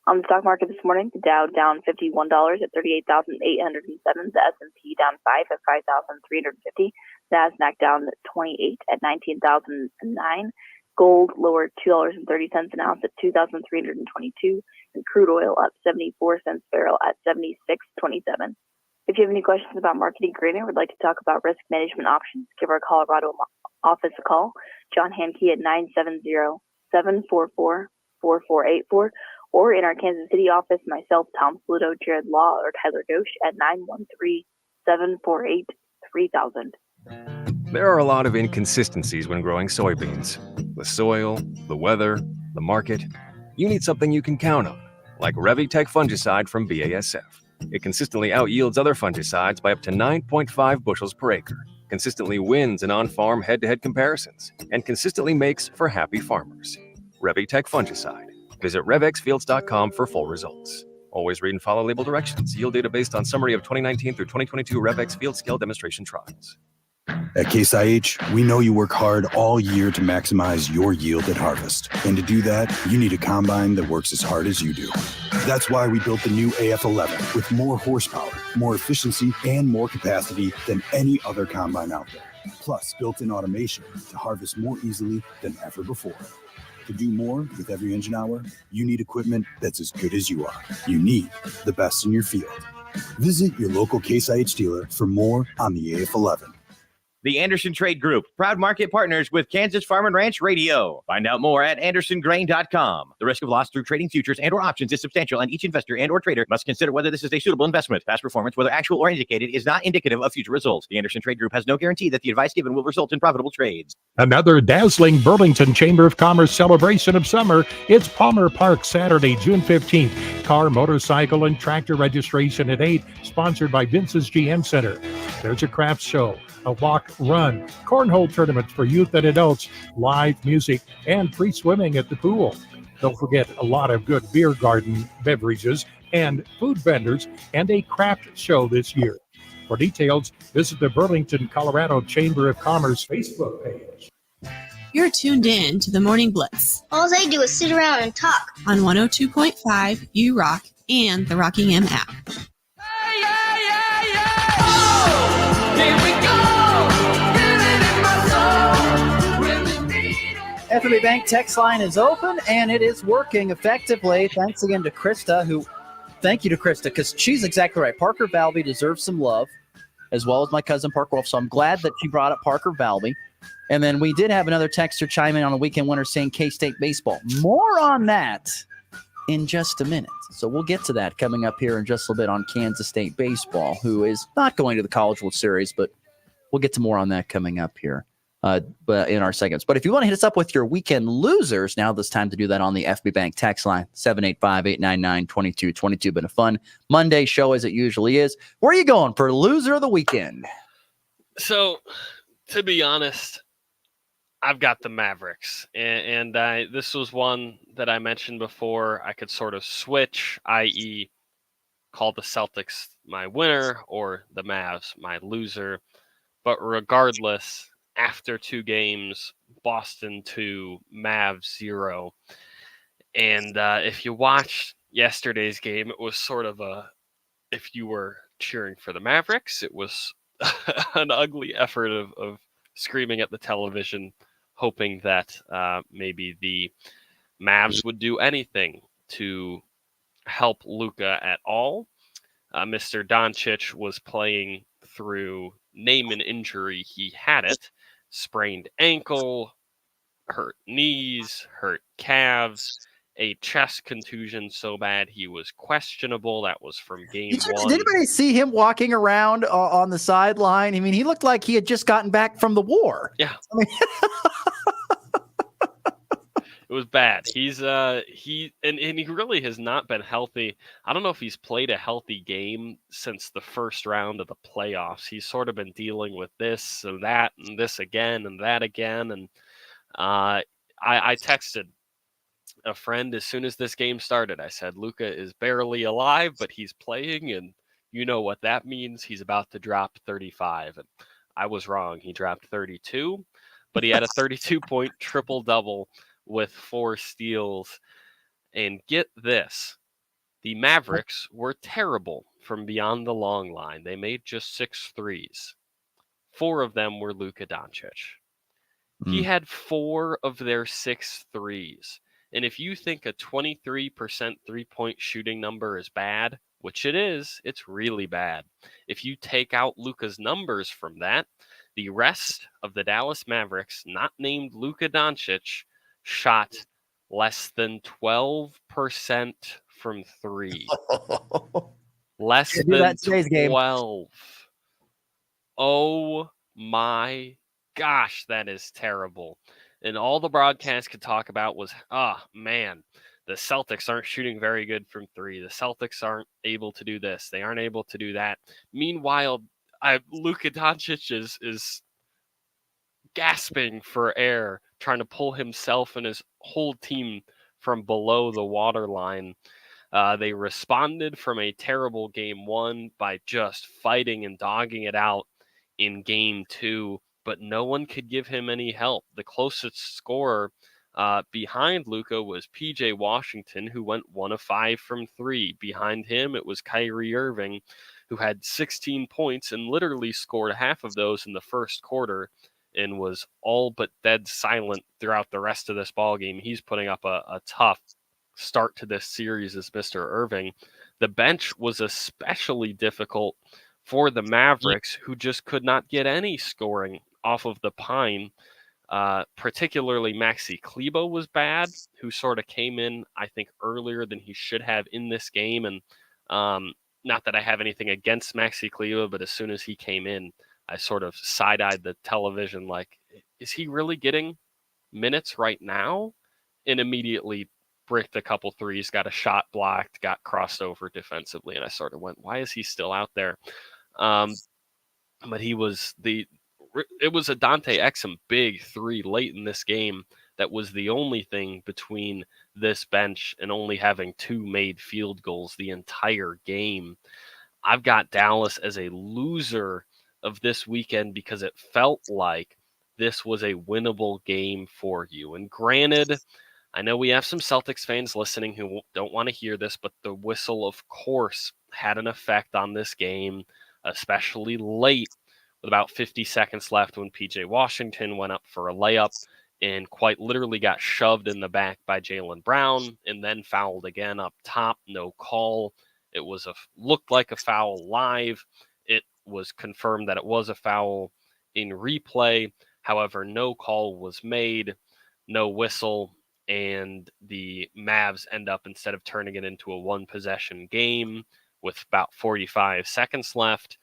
On the stock market this morning, the Dow down $51 at 38,807. The S&P down 5 at 5,350. The Nasdaq down 28 at 19,009. Gold lower $2.30 an ounce at 2,322. And crude oil up 74 cents a barrel at 76.27. If you have any questions about marketing grain or would like to talk about risk management options, give our Colorado office a call. John Hankey at 970-744-4484. Or in our Kansas City office, myself, Tom Saluto, Jared Law, or Tyler Dosch at 913-748-3000. There are a lot of inconsistencies when growing soybeans. The soil, the weather, the market. You need something you can count on, like Revitech fungicide from BASF. It consistently out-yields other fungicides by up to 9.5 bushels per acre, consistently wins in on-farm head-to-head comparisons, and consistently makes for happy farmers. Revitech fungicide. Visit revxfields.com for full results. Always read and follow label directions. Yield data based on summary of 2019 through 2022 Revex field scale demonstration trials. At Case IH, we know you work hard all year to maximize your yield at harvest. And to do that, you need a combine that works as hard as you do. That's why we built the new AF11 with more horsepower, more efficiency, and more capacity than any other combine out there. Plus, built-in automation to harvest more easily than ever before. To do more with every engine hour, you need equipment that's as good as you are. You need the best in your field. Visit your local Case IH dealer for more on the AF11. The Anderson Trade Group, proud market partners with Kansas Farm and Ranch Radio. Find out more at andersongrain.com. The risk of loss through trading futures and or options is substantial, and each investor and or trader must consider whether this is a suitable investment. Past performance, whether actual or indicated, is not indicative of future results. The Anderson Trade Group has no guarantee that the advice given will result in profitable trades. Another dazzling Burlington Chamber of Commerce celebration of summer. It's Palmer Park, Saturday, June 15th. Car, motorcycle, and tractor registration at 8, sponsored by Vince's GM Center. There's a craft show, a walk, run, cornhole tournaments for youth and adults, live music, and free swimming at the pool. Don't forget a lot of good beer garden beverages and food vendors and a craft show this year. For details, visit the Burlington, Colorado Chamber of Commerce Facebook page. You're tuned in to the Morning Blitz All they do is sit around and talk. on 102.5 U Rock and the Rockingham app. FNB Bank text line is open, and it is working effectively. Thanks again to Krista, thank you to Krista, because she's exactly right. Parker Valby deserves some love, as well as my cousin Parker Wolf, so I'm glad that she brought up Parker Valby. And then we did have another texter chime in on the weekend winner saying K-State baseball. More on that in just a minute. So we'll get to that coming up here in just a little bit on Kansas State baseball, who is not going to the College World Series, but we'll get to more on that coming up here. But in our segments. But if you want to hit us up with your weekend losers, now this time to do that on the FB Bank text line, 785-899-2222. Been a fun Monday show as it usually is. Where are you going for loser of the weekend? So, to be honest, I've got the Mavericks. And this was one that I mentioned before. I could sort of switch, i.e. call the Celtics my winner or the Mavs my loser. But regardless, after 2 games, Boston 2, Mavs 0. And if you watched yesterday's game, it was sort of if you were cheering for the Mavericks, it was an ugly effort of screaming at the television, hoping that maybe the Mavs would do anything to help Luka at all. Mr. Doncic was playing through name an injury. He had it. Sprained ankle, hurt knees, hurt calves, a chest contusion so bad he was questionable. That was from game 1. Did anybody see him walking around on the sideline? I mean, he looked like he had just gotten back from the war. Yeah. I mean, it was bad. He really has not been healthy. I don't know if he's played a healthy game since the first round of the playoffs. He's sort of been dealing with this and that and this again and that again. And I texted a friend as soon as this game started. I said, Luka is barely alive, but he's playing, and you know what that means. He's about to drop 35. And I was wrong. He dropped 32, but he had a 32-point triple-double with 4 steals. And get this, the Mavericks were terrible from beyond the long line. They made just 6 threes. 4 of them were Luka Doncic. He had 4 of their 6 threes. And if you think a 23% three-point shooting number is bad, which it is, it's really bad. If you take out Luka's numbers from that, the rest of the Dallas Mavericks, not named Luka Doncic, shot less than 12% from 3. Less than 12. Oh my gosh, that is terrible. And all the broadcast could talk about was, man, the Celtics aren't shooting very good from 3. The Celtics aren't able to do this. They aren't able to do that. Meanwhile, Luka Doncic is gasping for air, trying to pull himself and his whole team from below the waterline. They responded from a terrible game 1 by just fighting and dogging it out in game 2, but no one could give him any help. The closest scorer behind Luka was PJ Washington, who went 1 of 5 from 3. Behind him, it was Kyrie Irving, who had 16 points and literally scored half of those in the first quarter and was all but dead silent throughout the rest of this ballgame. He's putting up a tough start to this series as Mr. Irving. The bench was especially difficult for the Mavericks, who just could not get any scoring off of the pine. Particularly Maxi Klebo was bad, who sort of came in, I think, earlier than he should have in this game. And not that I have anything against Maxi Klebo, but as soon as he came in, I sort of side-eyed the television like, is he really getting minutes right now? And immediately bricked a couple threes, got a shot blocked, got crossed over defensively, and I sort of went, why is he still out there? But he was it was a Dante Exum big three late in this game that was the only thing between this bench and only having 2 made field goals the entire game. I've got Dallas as a loser of this weekend because it felt like this was a winnable game for you. And granted, I know we have some Celtics fans listening who don't want to hear this, but the whistle, of course, had an effect on this game, especially late with about 50 seconds left when PJ Washington went up for a layup and quite literally got shoved in the back by Jaylen Brown and then fouled again up top. No call. It was looked like a foul live. It was confirmed that it was a foul in replay. However, no call was made, no whistle, and the Mavs end up, instead of turning it into a 1-possession game with about 45 seconds left,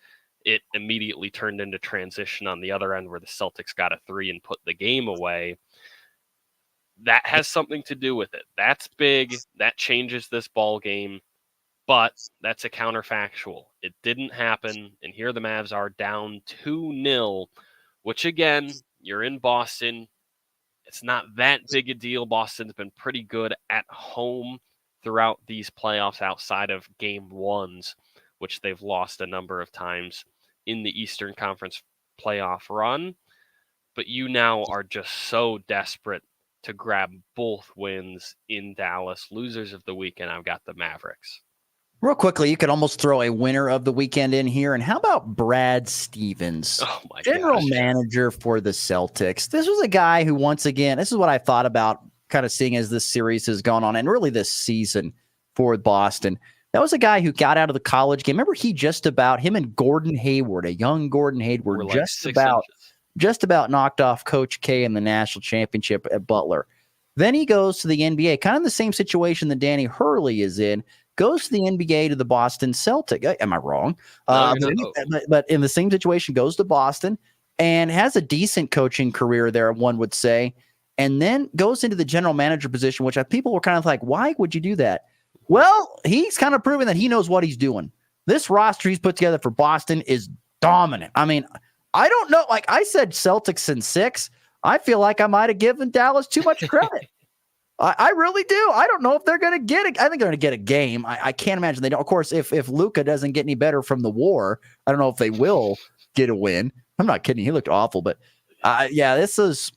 it immediately turned into transition on the other end where the Celtics got a 3 and put the game away. That has something to do with it. That's big. That changes this ball game. But that's a counterfactual. It didn't happen, and here the Mavs are down 2-0, which, again, you're in Boston. It's not that big a deal. Boston's been pretty good at home throughout these playoffs outside of game ones, which they've lost a number of times in the Eastern Conference playoff run. But you now are just so desperate to grab both wins in Dallas. Losers of the weekend, I've got the Mavericks. Real quickly, you could almost throw a winner of the weekend in here. And how about Brad Stevens, general manager for the Celtics? This was a guy who, once again, this is what I thought about kind of seeing as this series has gone on and really this season for Boston. That was a guy who got out of the college game. Remember, him and Gordon Hayward, a young Gordon Hayward, like just about knocked off Coach K in the national championship at Butler. Then he goes to the NBA, kind of the same situation that Danny Hurley is in. Goes to the NBA to the Boston Celtics. Am I wrong? No. But in the same situation, goes to Boston and has a decent coaching career there, one would say, and then goes into the general manager position, which people were kind of like, why would you do that? Well, he's kind of proven that he knows what he's doing. This roster he's put together for Boston is dominant. I mean, I don't know. Like I said, Celtics in 6. I feel like I might have given Dallas too much credit. I really do. I don't know if they're going to get it. I think they're going to get a game. I can't imagine they don't. Of course, if Luka doesn't get any better from the war, I don't know if they will get a win. I'm not kidding. He looked awful, but this is.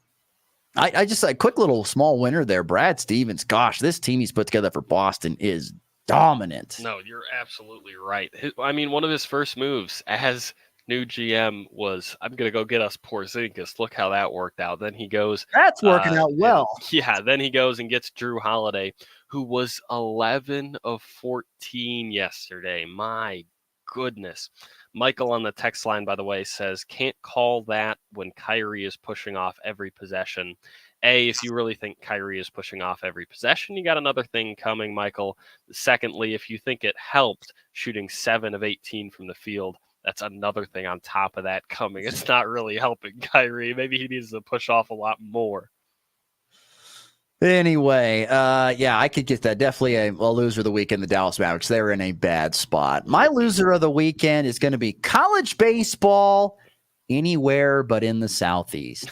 I just a quick little small winner there. Brad Stevens. Gosh, this team he's put together for Boston is dominant. No, you're absolutely right. I mean, one of his first moves as new GM was, I'm going to go get us Porzingis. Look how that worked out. Then he goes. That's working out well. Then he goes and gets Drew Holiday, who was 11 of 14 yesterday. My goodness. Michael on the text line, by the way, says, can't call that when Kyrie is pushing off every possession. If you really think Kyrie is pushing off every possession, you got another thing coming, Michael. Secondly, if you think it helped shooting 7 of 18 from the field, that's another thing on top of that coming. It's not really helping Kyrie. Maybe he needs to push off a lot more. Anyway, I could get that. Definitely a loser of the weekend, the Dallas Mavericks. They're in a bad spot. My loser of the weekend is going to be college baseball anywhere but in the Southeast.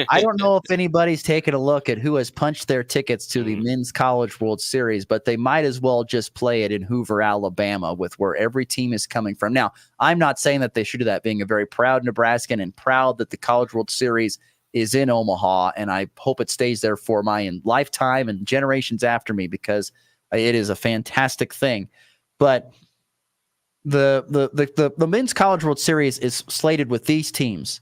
I don't know if anybody's taken a look at who has punched their tickets to the Men's College World Series, but they might as well just play it in Hoover, Alabama, with where every team is coming from. Now, I'm not saying that they should do that, being a very proud Nebraskan and proud that the College World Series is in Omaha, and I hope it stays there for my lifetime and generations after me, because it is a fantastic thing. But the Men's College World Series is slated with these teams: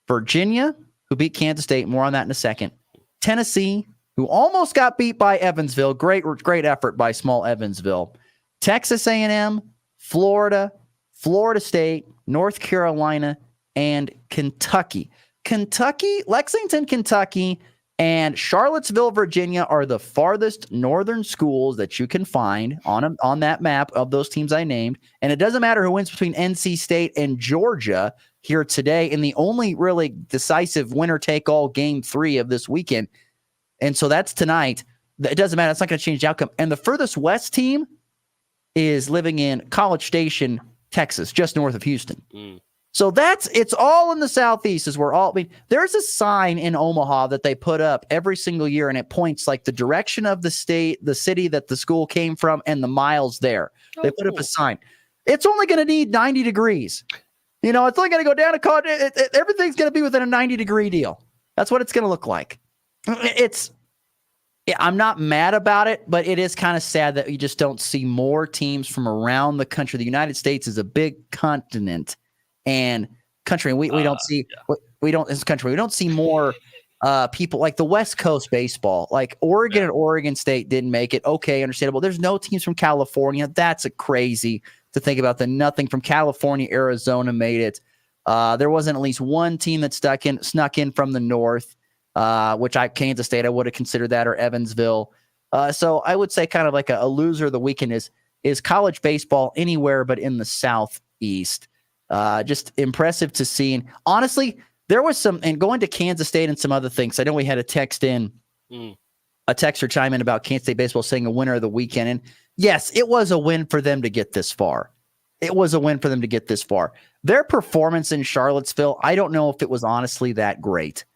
Virginia, who beat Kansas State, more on that in a second; Tennessee, who almost got beat by Evansville, great effort by small Evansville; Texas A&M, Florida, Florida State, North Carolina, and Kentucky. Lexington, Kentucky, and Charlottesville, Virginia are the farthest northern schools that you can find on that map of those teams I named. And it doesn't matter who wins between NC State and Georgia here today in the only really decisive winner-take-all game 3 of this weekend. And so that's tonight. It doesn't matter. It's not going to change the outcome. And the furthest west team is living in College Station, Texas, just north of Houston. So it's all in the Southeast there's a sign in Omaha that they put up every single year, and it points like the direction of the state, the city that the school came from, and the miles there. They put up a sign. It's only going to need 90 degrees. It's only going to go down everything's going to be within a 90-degree deal. That's what it's going to look like. I'm not mad about it, but it is kind of sad that you just don't see more teams from around the country. The United States is a big continent and country, and we don't see more people like the West Coast baseball, like Oregon and Oregon State didn't make it. Okay, understandable. There's no teams from California. That's crazy to think about. Nothing from California, Arizona made it. There wasn't at least one team that snuck in from the north. Kansas State, I would have considered that, or Evansville. So I would say kind of like a loser of the weekend is college baseball anywhere but in the Southeast. Just impressive to see. And honestly, there was and going to Kansas State and some other things. I know we had a texter chime in about Kansas State baseball saying a winner of the weekend. And yes, it was a win for them to get this far. Their performance in Charlottesville, I don't know if it was honestly that great.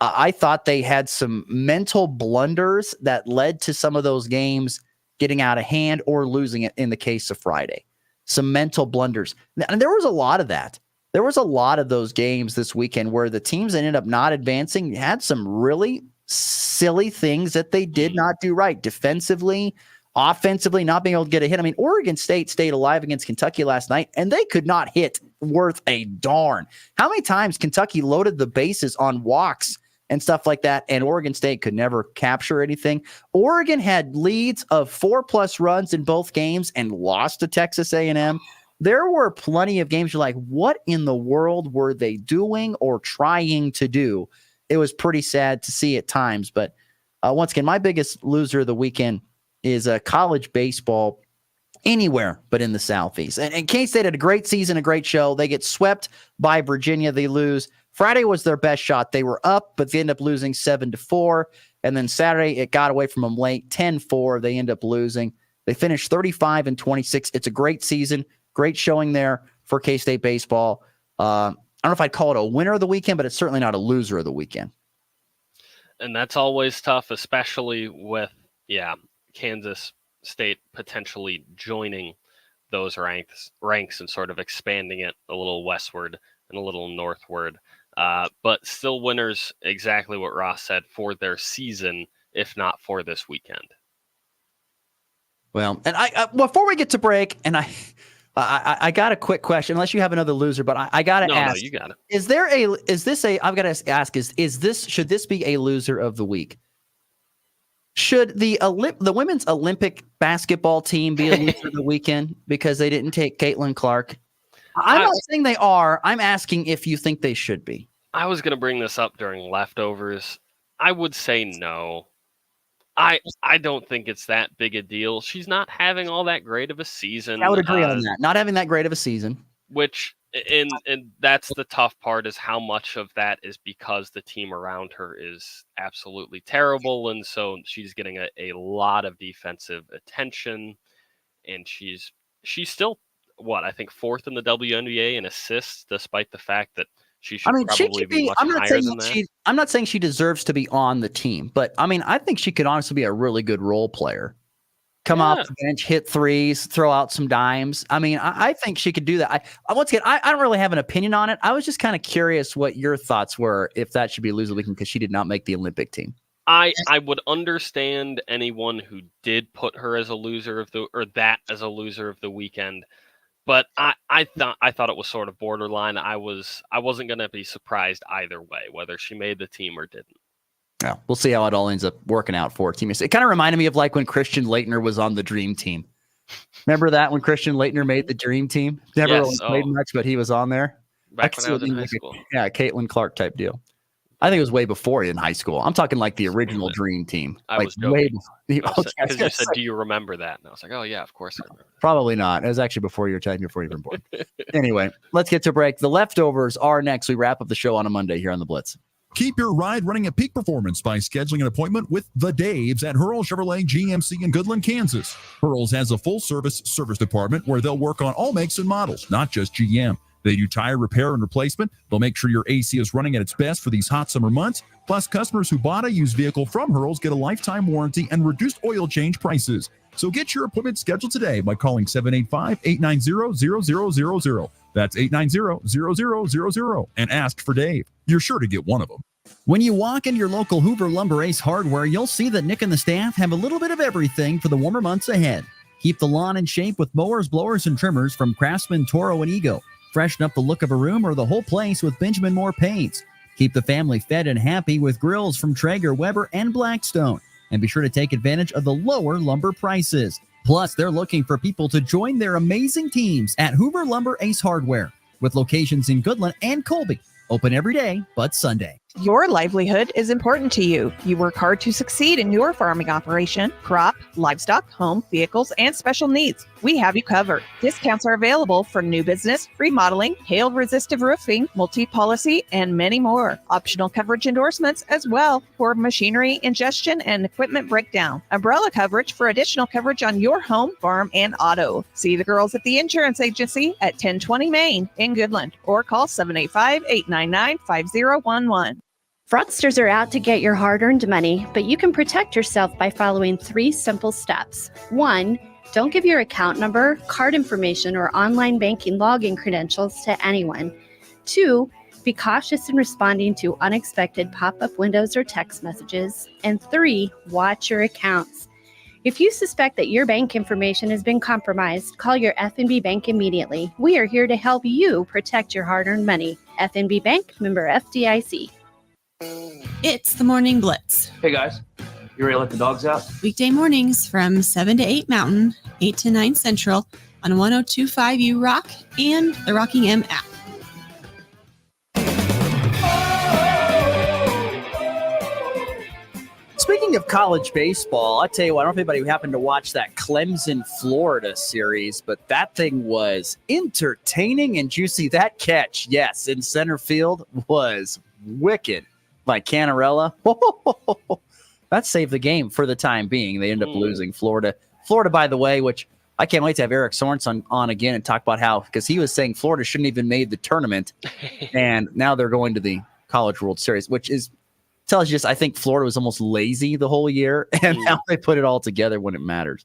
I thought they had some mental blunders that led to some of those games getting out of hand or losing it in the case of Friday. Some mental blunders. And there was a lot of that. There was a lot of those games this weekend where the teams that ended up not advancing had some really silly things that they did not do right. Defensively, offensively, not being able to get a hit. I mean, Oregon State stayed alive against Kentucky last night, and they could not hit worth a darn. How many times Kentucky loaded the bases on walks and stuff like that, and Oregon State could never capture anything? Oregon had leads of 4+ runs in both games and lost to Texas A&M. There were plenty of games you're like, what in the world were they doing or trying to do? It was pretty sad to see at times. But once again, my biggest loser of the weekend is college baseball anywhere but in the Southeast. And K-State had a great season, a great show. They get swept by Virginia. They lose. Friday was their best shot. They were up, but they end up losing 7-4. And then Saturday, it got away from them late, 10-4. They end up losing. They finished 35-26. It's a great season, great showing there for K-State baseball. I don't know if I'd call it a winner of the weekend, but it's certainly not a loser of the weekend. And that's always tough, especially with, Kansas State potentially joining those ranks and sort of expanding it a little westward and a little northward. But still winners, exactly what Ross said, for their season, if not for this weekend. Well, and I before we get to break, and I got a quick question, unless you have another loser, but I got to ask. No, you got it. Should this be a loser of the week? Should the women's Olympic basketball team be a loser of the weekend because they didn't take Caitlin Clark? I'm not saying they are. I'm asking if you think they should be. I was going to bring this up during leftovers. I would say no. I don't think it's that big a deal. She's not having all that great of a season. I would agree on that. Not having that great of a season. Which, and that's the tough part, is how much of that is because the team around her is absolutely terrible. And so she's getting a lot of defensive attention. And she's still, I think 4th in the WNBA in assists, despite the fact that she should probably be much higher than that. I'm not saying she deserves to be on the team, but I mean, I think she could honestly be a really good role player. Come off the bench, hit threes, throw out some dimes. I mean, I think she could do that. Once again, I don't really have an opinion on it. I was just kind of curious what your thoughts were, if that should be a loser weekend because she did not make the Olympic team. I would understand anyone who did put her as a loser of as a loser of the weekend. But I thought it was sort of borderline. I wasn't going to be surprised either way, whether she made the team or didn't. Yeah, we'll see how it all ends up working out for Team USA. It kind of reminded me of like when Christian Laettner was on the Dream Team. Remember that when Christian Laettner made the Dream Team? Never really played much, but he was on there. Back when I was in high school. Yeah, Caitlin Clark type deal. I think it was way before in high school. I'm talking like the original Dream Team. I like was joking. Because You said, "Do you remember that?" And I was like, "Oh yeah, of course I remember." Probably not. It was actually before your time, before you were born. Anyway, let's get to a break. The leftovers are next. We wrap up the show on a Monday here on the Blitz. Keep your ride running at peak performance by scheduling an appointment with the Daves at Hurl Chevrolet GMC in Goodland, Kansas. Hurl's has a full-service department where they'll work on all makes and models, not just GM. They do tire repair and replacement. They'll make sure your AC is running at its best for these hot summer months. Plus, customers who bought a used vehicle from Hurl's get a lifetime warranty and reduced oil change prices. So get your appointment scheduled today by calling 785-890-0000. That's 890-0000 and ask for Dave. You're sure to get one of them. When you walk in your local Hoover Lumber Ace Hardware, you'll see that Nick and the staff have a little bit of everything for the warmer months ahead. Keep the lawn in shape with mowers, blowers, and trimmers from Craftsman, Toro, and Ego. Freshen up the look of a room or the whole place with Benjamin Moore paints. Keep the family fed and happy with grills from Traeger, Weber, and Blackstone. And be sure to take advantage of the lower lumber prices. Plus, they're looking for people to join their amazing teams at Hoover Lumber Ace Hardware, with locations in Goodland and Colby. Open every day but Sunday. Your livelihood is important to you. You work hard to succeed in your farming operation, crop, livestock, home, vehicles, and special needs. We have you covered. Discounts are available for new business, remodeling, hail-resistive roofing, multi-policy, and many more. Optional coverage endorsements as well for machinery ingestion and equipment breakdown. Umbrella coverage for additional coverage on your home, farm, and auto. See the girls at the insurance agency at 1020 Main in Goodland or call 785-899-5011. Fraudsters are out to get your hard-earned money, but you can protect yourself by following 3 simple steps. 1, don't give your account number, card information, or online banking login credentials to anyone. 2, be cautious in responding to unexpected pop-up windows or text messages. And 3, watch your accounts. If you suspect that your bank information has been compromised, call your FNB Bank immediately. We are here to help you protect your hard-earned money. FNB Bank, member FDIC. It's the Morning Blitz. Hey guys, you ready to let the dogs out? Weekday mornings from 7 to 8 Mountain, 8 to 9 Central on 102.5 U Rock and the Rocking M app. Speaking of college baseball, I tell you what, I don't know if anybody happened to watch that Clemson, Florida series, but that thing was entertaining. And you see that catch, yes, in center field was wicked by Canarella. That saved the game for the time being. They end up losing Florida. Florida, by the way, which I can't wait to have Eric Sorensen on again and talk about how, because he was saying Florida shouldn't even made the tournament, and now they're going to the College World Series, which is tells you just, I think Florida was almost lazy the whole year, and now they put it all together when it matters.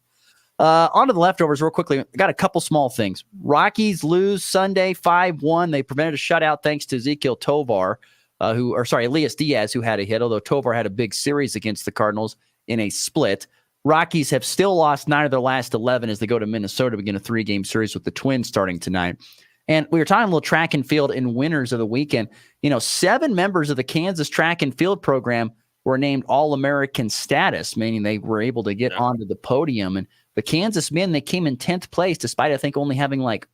On to the leftovers real quickly. I got a couple small things. Rockies lose Sunday 5-1. They prevented a shutout thanks to Ezekiel Tovar, Elias Diaz, who had a hit, although Tovar had a big series against the Cardinals in a split. Rockies have still lost 9 of their last 11 as they go to Minnesota to begin a 3-game series with the Twins starting tonight. And we were talking a little track and field in winners of the weekend. 7 members of the Kansas track and field program were named All-American status, meaning they were able to get onto the podium. And the Kansas men, they came in 10th place, despite, I think, only having like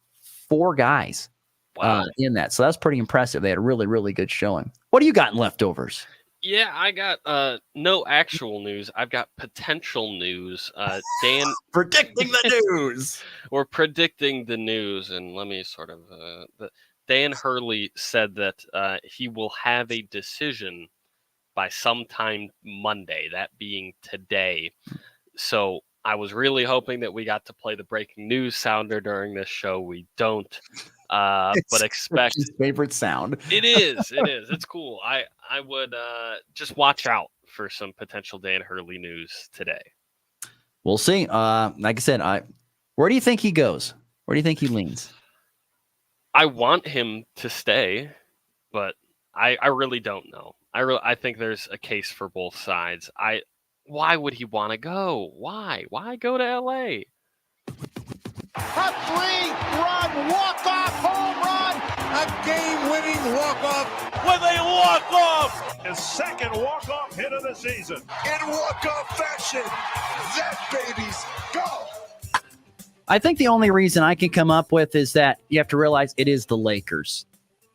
4 guys in that. So that's pretty impressive. They had a really, really good showing. What do you got in leftovers? Yeah, I got no actual news. I've got potential news. Dan predicting the news. We're predicting the news, and let me sort of. Dan Hurley said that he will have a decision by sometime Monday, that being today. So I was really hoping that we got to play the breaking news sounder during this show. We don't. But expect his favorite sound. It is. It's cool. I would just watch out for some potential Dan Hurley news today. We'll see. Like I said, where do you think he goes? Where do you think he leans? I want him to stay, but I really don't know. I think there's a case for both sides. Why would he want to go? Why go to LA? A 3-run walk-off home run, a game-winning walk-off with a walk-off. His second walk-off hit of the season. In walk-off fashion, that baby's go. I think the only reason I can come up with is that you have to realize it is the Lakers.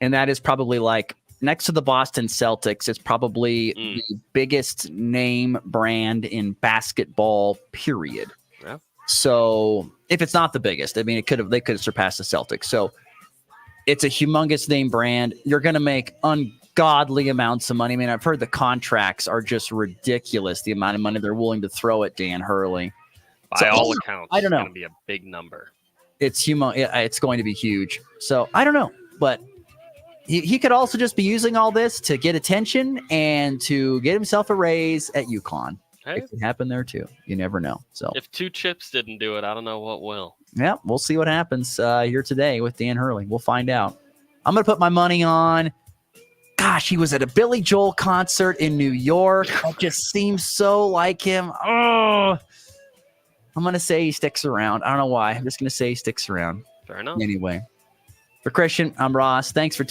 and that is probably like next to the Boston Celtics. It's probably the biggest name brand in basketball, period. Yeah. So if it's not the biggest, I mean, they could have surpassed the Celtics. So it's a humongous name brand. You're going to make ungodly amounts of money. I mean, I've heard the contracts are just ridiculous, the amount of money they're willing to throw at Dan Hurley. By all accounts, I don't know. It's going to be a big number. It's it's going to be huge. So I don't know, but he could also just be using all this to get attention and to get himself a raise at UConn. Hey. It could happen there too. You never know. So If 2 chips didn't do it, I don't know what will. yeah, we'll see what happens here today with Dan Hurley. We'll find out. I'm going to put my money on. Gosh, he was at a Billy Joel concert in New York. That just seems so like him. Oh, I'm going to say he sticks around. I don't know why. I'm just going to say he sticks around. Fair enough. Anyway, for Christian, I'm Ross. Thanks for